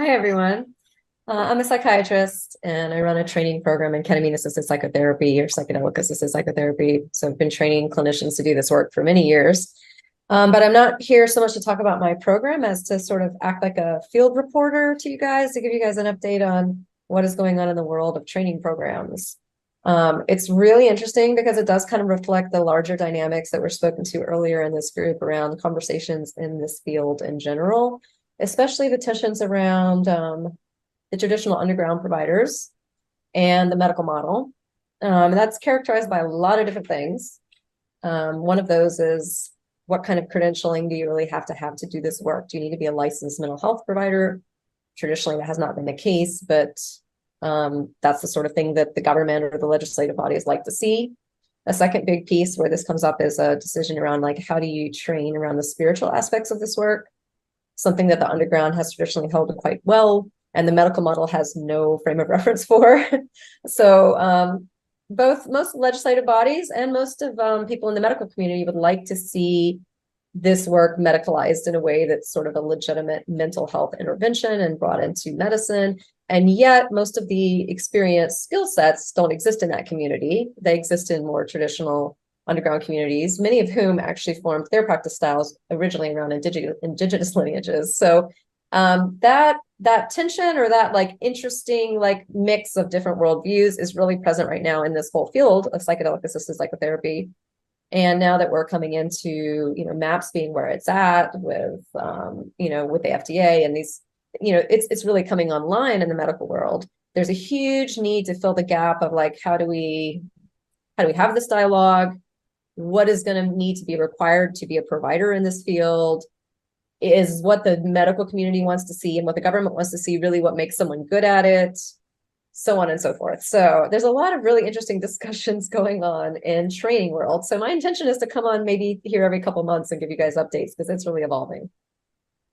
Hi, everyone. I'm a psychiatrist and I run a training program in ketamine-assisted psychotherapy or psychedelic-assisted psychotherapy. So I've been training clinicians to do this work for many years. But I'm not here so much to talk about my program as to sort of act like a field reporter to you guys, to give you guys an update on what is going on in the world of training programs. It's really interesting because it does kind of reflect the larger dynamics that were spoken to earlier in this group around conversations in this field in general, especially the tensions around the traditional underground providers and the medical model. That's characterized by a lot of different things. One of those is, what kind of credentialing do you really have to do this work? Do you need to be a licensed mental health provider? Traditionally, that has not been the case, but that's the sort of thing that the government or the legislative bodies like to see. A second big piece where this comes up is a decision around, like, how do you train around the spiritual aspects of this work? Something that the underground has traditionally held quite well, and the medical model has no frame of reference for. So most legislative bodies and most of people in the medical community would like to see this work medicalized in a way that's sort of a legitimate mental health intervention and brought into medicine. And yet most of the experienced skill sets don't exist in that community. They exist in more traditional underground communities, many of whom actually formed their practice styles originally around indigenous lineages. So that tension, or that like interesting like mix of different worldviews, is really present right now in this whole field of psychedelic assisted psychotherapy. And now that we're coming into, MAPS being where it's at with, with the FDA and these, it's really coming online in the medical world. There's a huge need to fill the gap of, like, how do we have this dialogue? What is going to need to be required to be a provider in this field? Is what the medical community wants to see and what the government wants to see really what makes someone good at it? So on and so forth. So there's a lot of really interesting discussions going on in training world. So my intention is to come on maybe here every couple months and give you guys updates, because it's really evolving.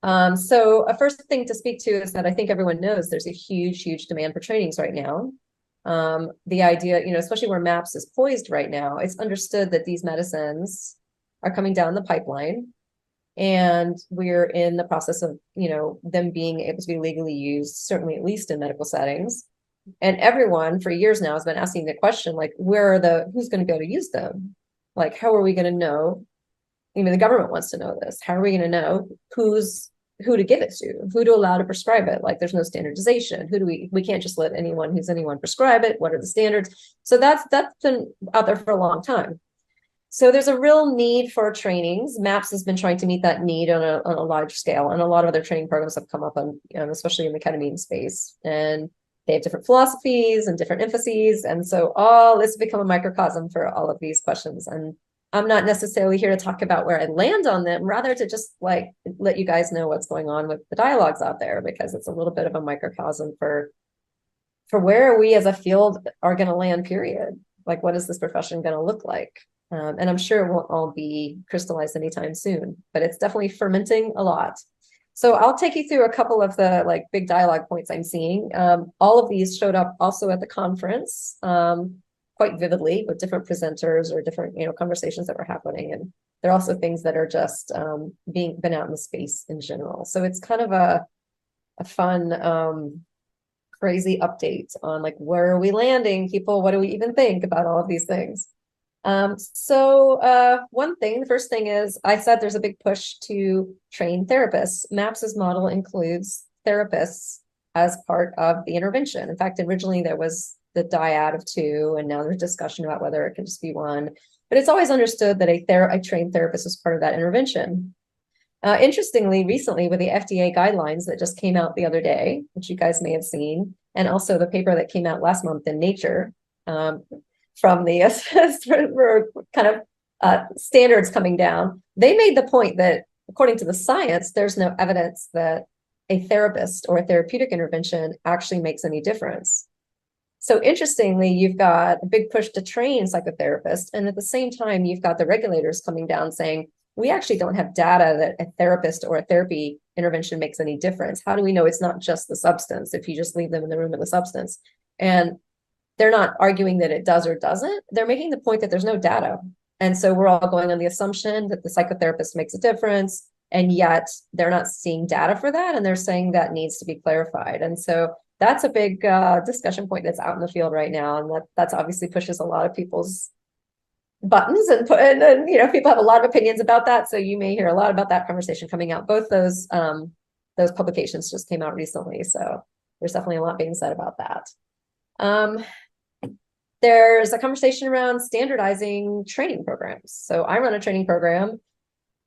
So a first thing to speak to is that I think everyone knows there's a huge demand for trainings right now. The idea, especially where MAPS is poised right now, it's understood that these medicines are coming down the pipeline, and we're in the process of, them being able to be legally used, certainly at least in medical settings. And everyone for years now has been asking the question, like, who's going to go to use them? Like, how are we going to know? The government wants to know this. How are we going to know who to give it to, who to allow to prescribe it? Like, there's no standardization. We can't just let anyone prescribe it. What are the standards? So that's been out there for a long time. So there's a real need for trainings. MAPS has been trying to meet that need on a large scale, and a lot of other training programs have come up on, especially in the ketamine space. And they have different philosophies and different emphases. And so all this has become a microcosm for all of these questions. And I'm not necessarily here to talk about where I land on them, rather to just like let you guys know what's going on with the dialogues out there, because it's a little bit of a microcosm for where we as a field are going to land, period. Like, what is this profession going to look like? And I'm sure it won't all be crystallized anytime soon, but it's definitely fermenting a lot. So I'll take you through a couple of the like big dialogue points I'm seeing. All of these showed up also at the conference quite vividly with different presenters or different, conversations that were happening. And there are also things that are just been out in the space in general. So it's kind of a fun, crazy update on, like, where are we landing, people? What do we even think about all of these things? The first thing is, I said there's a big push to train therapists. MAPS's model includes therapists as part of the intervention. In fact, originally there was the dyad of two, and now there's discussion about whether it can just be one. But it's always understood that a trained therapist is part of that intervention. Interestingly, recently with the FDA guidelines that just came out the other day, which you guys may have seen, and also the paper that came out last month in Nature, from the kind of standards coming down, they made the point that according to the science, there's no evidence that a therapist or a therapeutic intervention actually makes any difference. So interestingly, you've got a big push to train psychotherapists, and at the same time, you've got the regulators coming down saying, we actually don't have data that a therapist or a therapy intervention makes any difference. How do we know it's not just the substance if you just leave them in the room with the substance? And they're not arguing that it does or doesn't. They're making the point that there's no data. And so we're all going on the assumption that the psychotherapist makes a difference. And yet they're not seeing data for that. And they're saying that needs to be clarified. And so that's a big discussion point that's out in the field right now. And that's obviously pushes a lot of people's buttons and you know, people have a lot of opinions about that. So you may hear a lot about that conversation coming out. Both those publications just came out recently. So there's definitely a lot being said about that. There's a conversation around standardizing training programs. So I run a training program.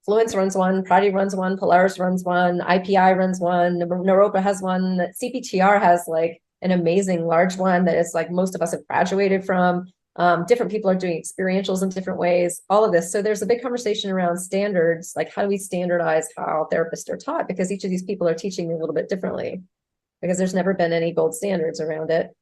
Fluence runs one, Prodigy runs one, Polaris runs one, IPI runs one, Naropa has one, CPTR has like an amazing large one that is like most of us have graduated from. Different people are doing experientials in different ways, all of this. So there's a big conversation around standards, like how do we standardize how therapists are taught? Because each of these people are teaching a little bit differently because there's never been any gold standards around it.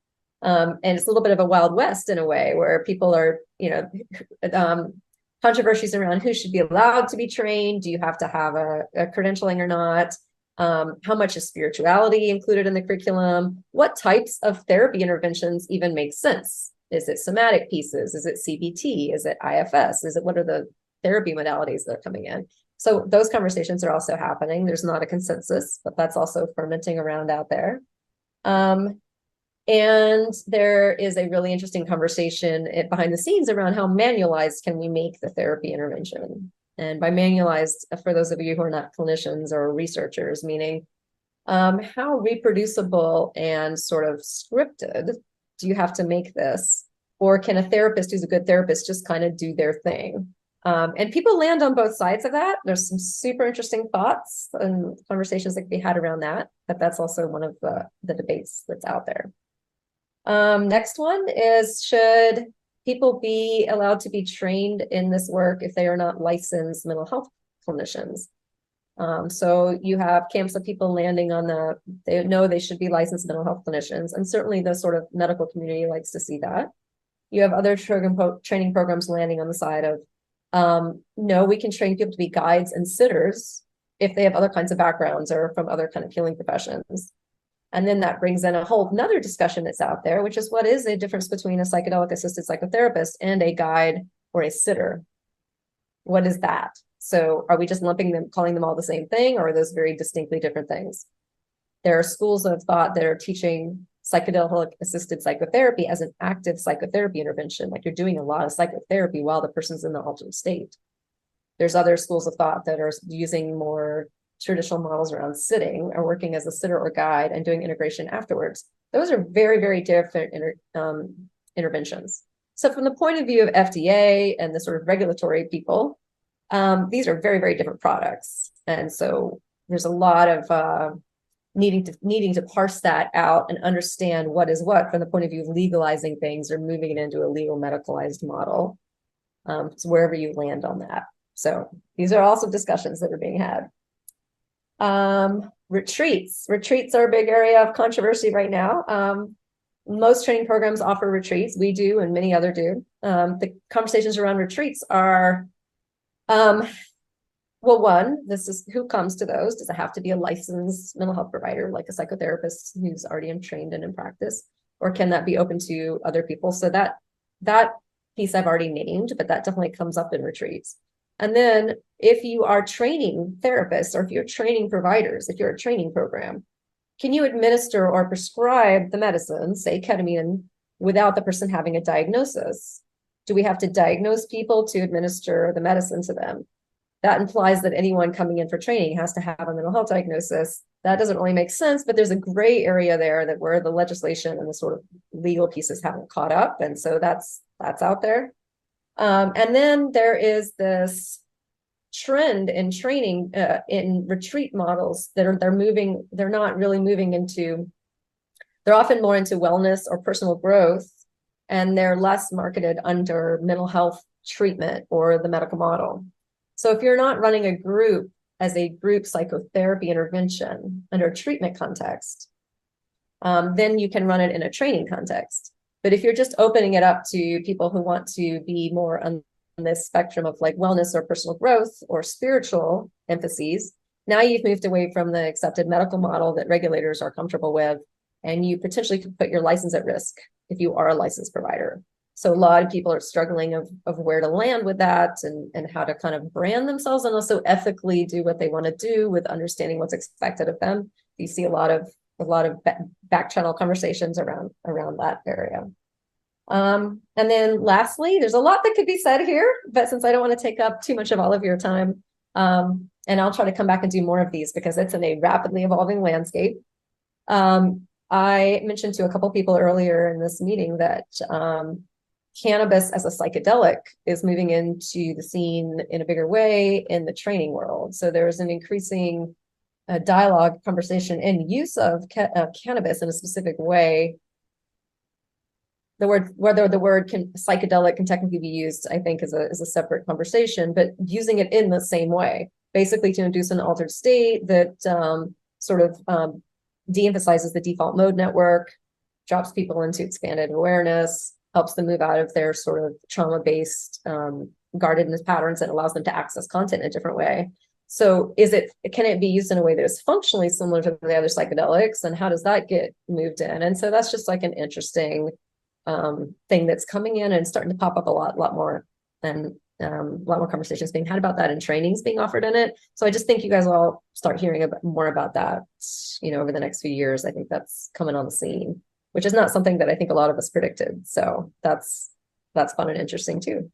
And it's a little bit of a Wild West in a way where people are, you know, controversies around who should be allowed to be trained. Do you have to have a credentialing or not? How much is spirituality included in the curriculum? What types of therapy interventions even make sense? Is it somatic pieces? Is it CBT? Is it IFS? What are the therapy modalities that are coming in? So those conversations are also happening. There's not a consensus, but that's also fermenting around out there. And there is a really interesting conversation behind the scenes around how manualized can we make the therapy intervention? And by manualized, for those of you who are not clinicians or researchers, meaning how reproducible and sort of scripted do you have to make this? Or can a therapist who's a good therapist just kind of do their thing? And people land on both sides of that. There's some super interesting thoughts and conversations that can be had around that, but that's also one of the debates that's out there. Next one is, should people be allowed to be trained in this work if they are not licensed mental health clinicians? So you have camps of people landing on they know they should be licensed mental health clinicians, and certainly the sort of medical community likes to see that. You have other training programs landing on the side of, no, we can train people to be guides and sitters if they have other kinds of backgrounds or from other kind of healing professions. And then that brings in a whole another discussion that's out there, which is what is the difference between a psychedelic-assisted psychotherapist and a guide or a sitter? What is that? So are we just lumping them, calling them all the same thing, or are those very distinctly different things? There are schools of thought that are teaching psychedelic-assisted psychotherapy as an active psychotherapy intervention, like you're doing a lot of psychotherapy while the person's in the altered state. There's other schools of thought that are using more traditional models around sitting or working as a sitter or guide and doing integration afterwards. Those are very, very different interventions. So from the point of view of FDA and the sort of regulatory people, these are very, very different products. And so there's a lot of needing to parse that out and understand what is what from the point of view of legalizing things or moving it into a legal medicalized model. So wherever you land on that. So these are also discussions that are being had. Retreats are a big area of controversy right now. Most training programs offer retreats. We do, and many other do. The conversations around retreats are, well, one, this is who comes to those. Does it have to be a licensed mental health provider, like a psychotherapist who's already trained and in practice, or can that be open to other people? So that piece I've already named, but that definitely comes up in retreats. And then if you are training therapists or if you're training providers, if you're a training program, can you administer or prescribe the medicine, say ketamine, without the person having a diagnosis? Do we have to diagnose people to administer the medicine to them? That implies that anyone coming in for training has to have a mental health diagnosis. That doesn't really make sense, but there's a gray area there that where the legislation and the sort of legal pieces haven't caught up. And so that's out there. And then there is this trend in training in retreat models that they're not really moving into, they're often more into wellness or personal growth, and they're less marketed under mental health treatment or the medical model. So if you're not running a group as a group psychotherapy intervention under a treatment context, then you can run it in a training context. But if you're just opening it up to people who want to be more on this spectrum of like wellness or personal growth or spiritual emphases, now you've moved away from the accepted medical model that regulators are comfortable with, and you potentially could put your license at risk if you are a licensed provider. So a lot of people are struggling of where to land with that and how to kind of brand themselves and also ethically do what they want to do with understanding what's expected of them. You see a lot of back channel conversations around that area. And then lastly, there's a lot that could be said here, but since I don't want to take up too much of all of your time, and I'll try to come back and do more of these because it's in a rapidly evolving landscape. I mentioned to a couple people earlier in this meeting that cannabis as a psychedelic is moving into the scene in a bigger way in the training world. So there's an increasing dialogue, conversation, and use of cannabis in a specific way. Whether the word psychedelic can technically be used, I think, is a separate conversation, but using it in the same way, basically to induce an altered state that de-emphasizes the default mode network, drops people into expanded awareness, helps them move out of their sort of trauma-based guardedness patterns, and allows them to access content in a different way. So can it be used in a way that is functionally similar to the other psychedelics, and how does that get moved in? And so that's just like an interesting thing that's coming in and starting to pop up a lot more, and a lot more conversations being had about that and trainings being offered in it. So I just think you guys will all start hearing more about that, over the next few years. I think that's coming on the scene, which is not something that I think a lot of us predicted. So that's fun and interesting too.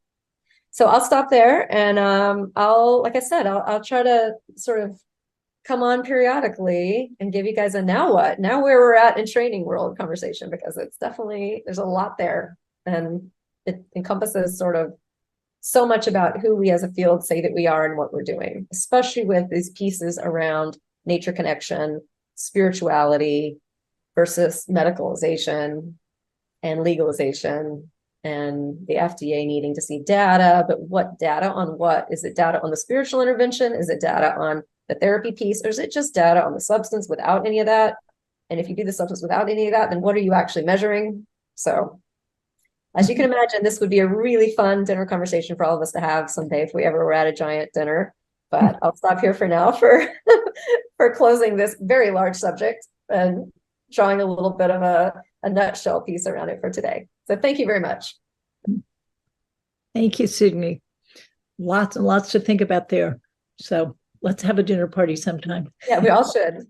So I'll stop there, and like I said, I'll try to sort of come on periodically and give you guys a now where we're at in training world conversation, because it's definitely, there's a lot there, and it encompasses sort of so much about who we as a field say that we are and what we're doing, especially with these pieces around nature connection, spirituality versus medicalization and legalization, and the FDA needing to see data, but what data on what? Is it data on the spiritual intervention? Is it data on the therapy piece, or is it just data on the substance without any of that? And if you do the substance without any of that, then what are you actually measuring? So as you can imagine, this would be a really fun dinner conversation for all of us to have someday if we ever were at a giant dinner. But I'll stop here for now for closing this very large subject and drawing a little bit of a nutshell piece around it for today. So thank you very much. Thank you, Sydney. Lots and lots to think about there. So let's have a dinner party sometime. Yeah, we all should.